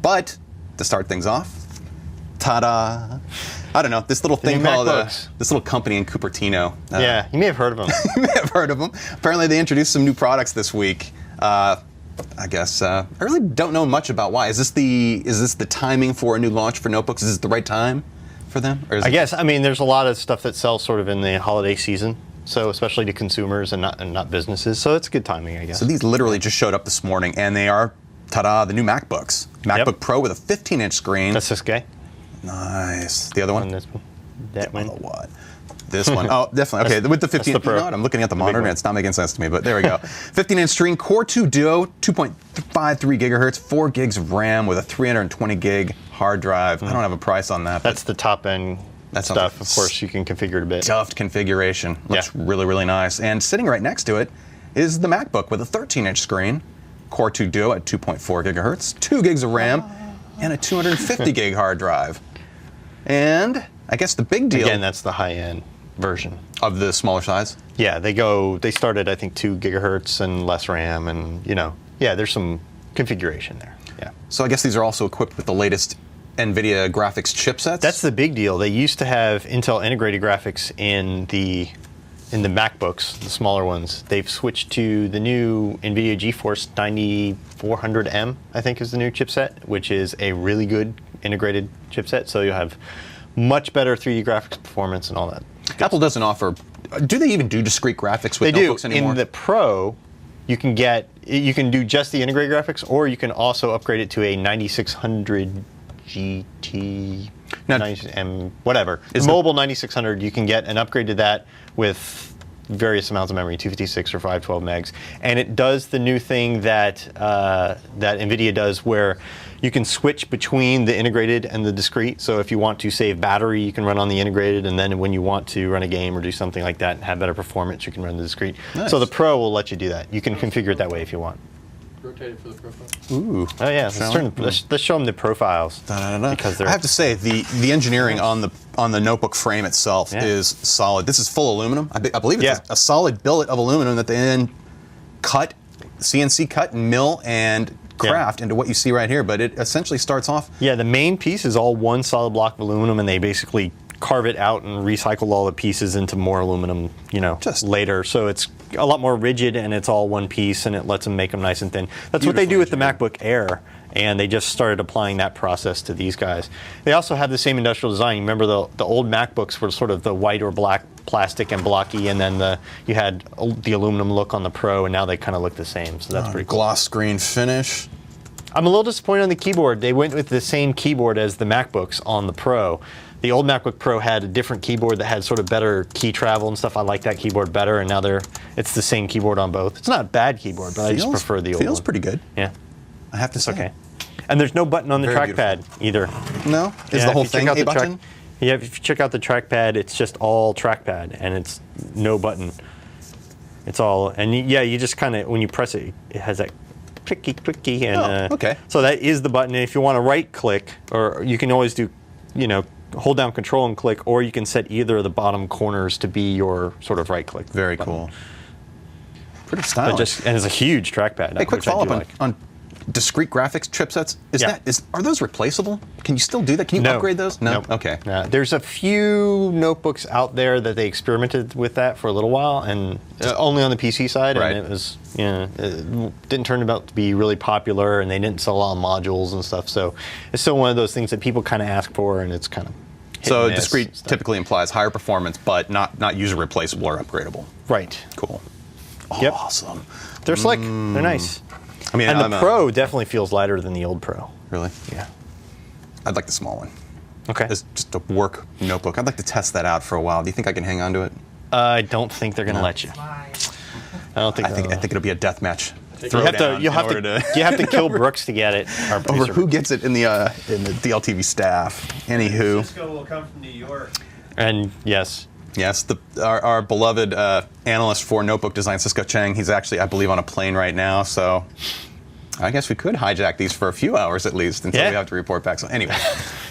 But to start things off, ta-da! I don't know, this little thing called this little company in Cupertino. Yeah, you may have heard of them. You may have heard of them. Apparently, they introduced some new products this week. I guess I really don't know much about why. Is this the timing for a new launch for notebooks? Is this the right time for them? Or I guess. I mean, there's a lot of stuff that sells sort of in the holiday season, so especially to consumers and not businesses. So it's good timing, I guess. So these literally just showed up this morning, and they are, ta-da, the new MacBooks. MacBook Pro with a 15-inch screen. That's this guy. Nice. The other one? This one. That one. What? This one. Oh, definitely. Okay, with the 15. the Pro. You know what? I'm looking at the monitor and it's not making sense to me, but there we go. 15-inch screen, Core 2 Duo, 2.53 gigahertz, 4 gigs of RAM with a 320 gig hard drive. I don't have a price on that. That's the top end stuff. Of course, you can configure it a bit. Stuffed configuration. Looks really, really nice. And sitting right next to it is the MacBook with a 13-inch screen, Core 2 Duo at 2.4 gigahertz, 2 gigs of RAM, and a 250 gig hard drive. And I guess the big deal. Again, that's the high-end version of the smaller size. Yeah, they started, I think, 2 gigahertz and less RAM, and there's some configuration there. Yeah. So I guess these are also equipped with the latest NVIDIA graphics chipsets. That's the big deal. They used to have Intel integrated graphics in the MacBooks, the smaller ones. They've switched to the new NVIDIA GeForce 9400M, I think is the new chipset, which is a really good integrated chipset. So you'll have much better 3D graphics performance and all that. Apple doesn't offer. Do they even do discrete graphics with notebooks anymore? In the Pro, you can do just the integrated graphics, or you can also upgrade it to a 9600 GT, whatever. The mobile 9600, you can get an upgrade to that with various amounts of memory, 256 or 512 megs, and it does the new thing that that NVIDIA does, where you can switch between the integrated and the discrete. So if you want to save battery, you can run on the integrated, and then when you want to run a game or do something like that and have better performance, you can run the discrete. Nice. So the Pro will let you do that. You can configure it that way if you want. Rotate it for the profile. Ooh. Oh yeah, let's show them the profiles. Because I have to say, the engineering on the notebook frame itself is solid. This is full aluminum. I believe it's a solid billet of aluminum that they then CNC cut, mill, and craft into what you see right here. But it essentially starts off. Yeah, the main piece is all one solid block of aluminum, and they basically carve it out and recycle all the pieces into more aluminum, later. So it's a lot more rigid, and it's all one piece, and it lets them make them nice and thin. That's what they do with the MacBook Air, and they just started applying that process to these guys. They also have the same industrial design. Remember the old MacBooks were sort of the white or black plastic and blocky, and then you had the aluminum look on the Pro, and now they kind of look the same. So that's pretty cool. Gloss screen finish. I'm a little disappointed on the keyboard. They went with the same keyboard as the MacBooks on the Pro. The old MacBook Pro had a different keyboard that had sort of better key travel and stuff. I like that keyboard better, and now it's the same keyboard on both. It's not a bad keyboard, but I just prefer the old one. Feels pretty good. Yeah. I have to say. Okay. And there's no button on the trackpad either. No? Is the whole thing a button? Yeah, if you check out the trackpad, it's just all trackpad, and it's no button. It's all, and you just kind of, when you press it, it has that clicky, and okay. So that is the button. And if you want to right click, or you can always do, hold down Control and click, or you can set either of the bottom corners to be your sort of right click. Very button. cool. Pretty stylish. And it's a huge trackpad. Hey, quick follow-up on discrete graphics chipsets. Are those replaceable? Can you still do that? Can you upgrade those? No. Nope. Okay. There's a few notebooks out there that they experimented with that for a little while, and only on the PC side, and it was it didn't turn out to be really popular, and they didn't sell a lot of modules and stuff. So it's still one of those things that people kind of ask for, and it's kind of so discrete typically implies higher performance, but not user replaceable or upgradable. Right. Cool. Yep. Awesome. They're slick. They're nice. I mean, and the Pro definitely feels lighter than the old Pro. Really? Yeah. I'd like the small one. Okay. It's just a work notebook. I'd like to test that out for a while. Do you think I can hang on to it? I don't think they're going to let you. Why? I think it'll be a death match. You have to kill Brooks to get it. Over who gets it in the DLTV staff. Anywho. Cisco will come from New York. And yes. Yes, our beloved analyst for notebook design, Cisco Chang, he's actually, I believe, on a plane right now. So I guess we could hijack these for a few hours at least until we have to report back. So anyway,